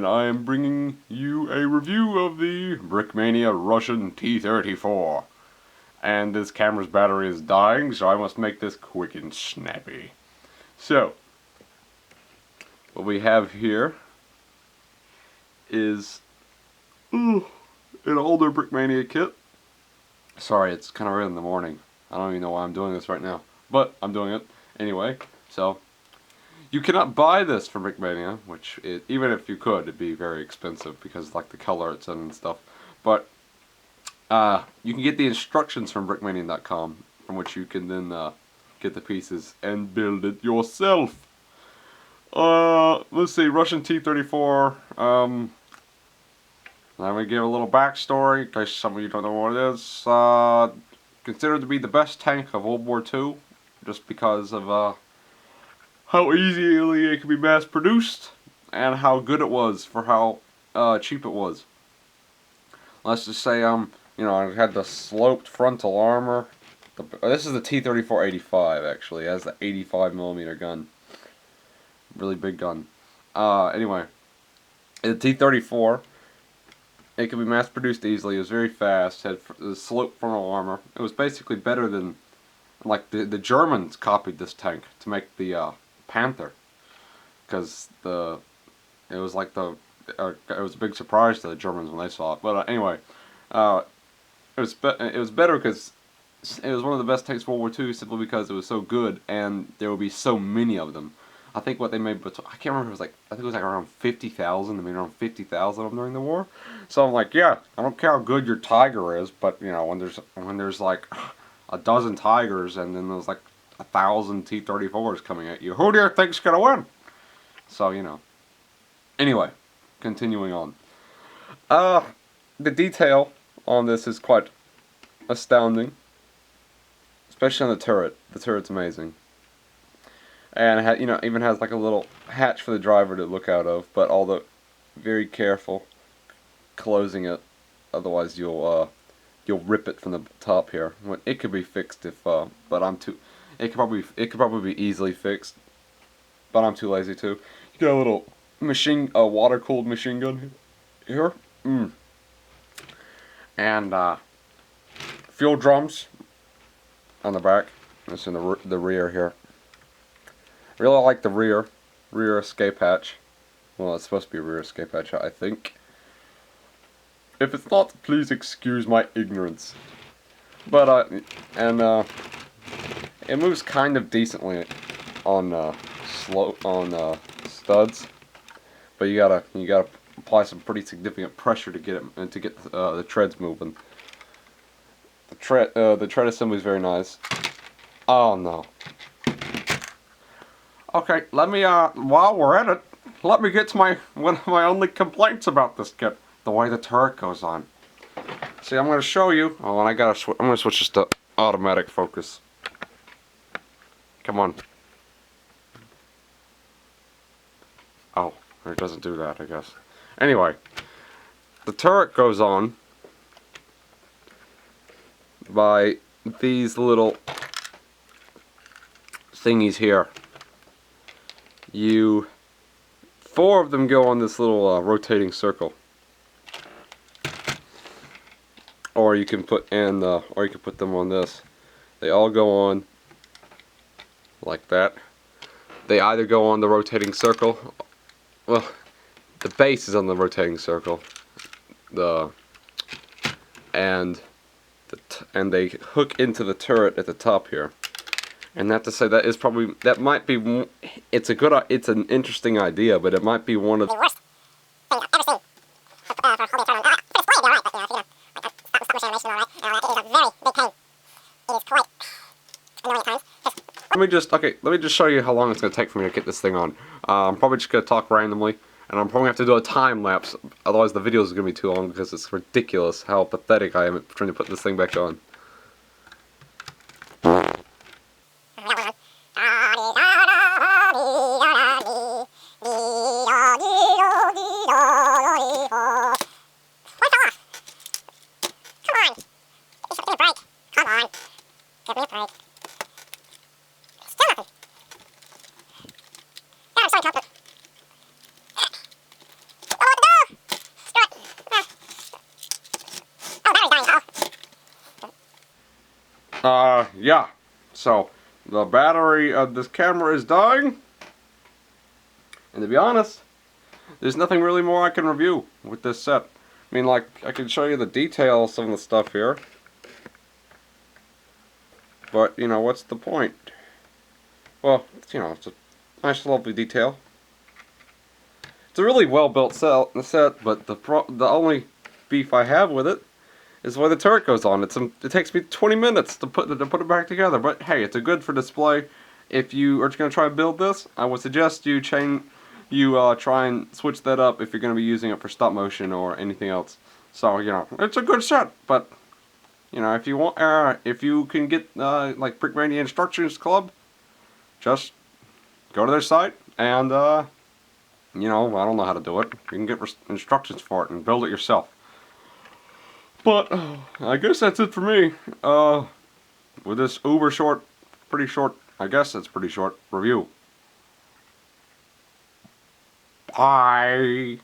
and I am bringing you a review of the BrickMania Russian T34. And this camera's battery is dying, so I must make this quick and snappy. So, what we have here is an older BrickMania kit. Sorry, it's kind of early in the morning. I don't even know why I'm doing this right now, but I'm doing it anyway. So, you cannot buy this from BrickMania, which even if you could, it'd be very expensive because like the color it's in and stuff. But you can get the instructions from BrickMania.com, from which you can then get the pieces and build it yourself. Let's see, Russian T34. Let me give a little backstory in case some of you don't know what it is. Considered to be the best tank of World War II, just because of how easily it could be mass produced and how good it was for how cheap it was. Let's just say you know, it had the sloped frontal armor. This is the T34-85 actually. It has the 85mm gun. Really big gun. Anyway, the T34, it could be mass produced easily. It was very fast. Had the sloped frontal armor. It was basically better than, like, the Germans copied this tank to make the Panther, because it was like it was a big surprise to the Germans when they saw it. But anyway, it was better because it was one of the best tanks of World War II, simply because it was so good and there would be so many of them. I think what they made, but I can't remember. It was like, I think it was like around 50,000. I mean, around 50,000 of them during the war. So I'm like, yeah, I don't care how good your Tiger is, but you know, when there's like a dozen Tigers and then there's like 1,000 T34s coming at you, who do you think's gonna win? So you know. Anyway, continuing on. The detail on this is quite astounding, especially on the turret. The turret's amazing. And it you know, even has like a little hatch for the driver to look out of, but although very careful closing it, otherwise you'll rip it from the top here. It could be fixed if but I'm too. It could probably be easily fixed, but I'm too lazy to. You got a little water cooled machine gun here, and fuel drums on the back. It's in the rear here. Really like the rear escape hatch. Well, it's supposed to be a rear escape hatch, I think. If it's not, please excuse my ignorance. But it moves kind of decently on studs, but you gotta apply some pretty significant pressure to get it and to get the treads moving. The tread assembly is very nice. Oh no. Okay, let me, while we're at it, let me get to one of my only complaints about this kit. The way the turret goes on. See, I'm going to show you. Oh, and I'm going to switch this to automatic focus. Come on. Oh, it doesn't do that, I guess. Anyway, the turret goes on by these little thingies here. Four of them go on this little rotating circle, or you can put them on this. They all go on like that. They either go on the rotating circle. Well, the base is on the rotating circle. And they hook into the turret at the top here. And that to say, it's an interesting idea, but it might be one of the worst things I've ever seen. For holding a turret on. For display, they're alright, but you know, stop motion animation, alright. It is a very big pain. It is quite annoying at times. Let me just show you how long it's going to take for me to get this thing on. I'm probably just going to talk randomly, and I'm probably going to have to do a time lapse, otherwise the video is going to be too long because it's ridiculous how pathetic I am at trying to put this thing back on. Yeah. So, the battery of this camera is dying. And to be honest, there's nothing really more I can review with this set. I mean, like, I can show you the details of the stuff here. But, you know, what's the point? Well, you know, it's a nice, lovely detail. It's a really well-built set, but the only beef I have with it is why the turret goes on. It takes me 20 minutes to put it back together. But hey, it's a good for display. If you are going to try and build this, I would suggest you try and switch that up if you're going to be using it for stop motion or anything else. So you know, it's a good set, but you know, if you can get like BrickMania Instructions Club, just go to their site and you know, I don't know how to do it. You can get instructions for it and build it yourself. But I guess that's it for me. With this pretty short, I guess it's pretty short review. Bye.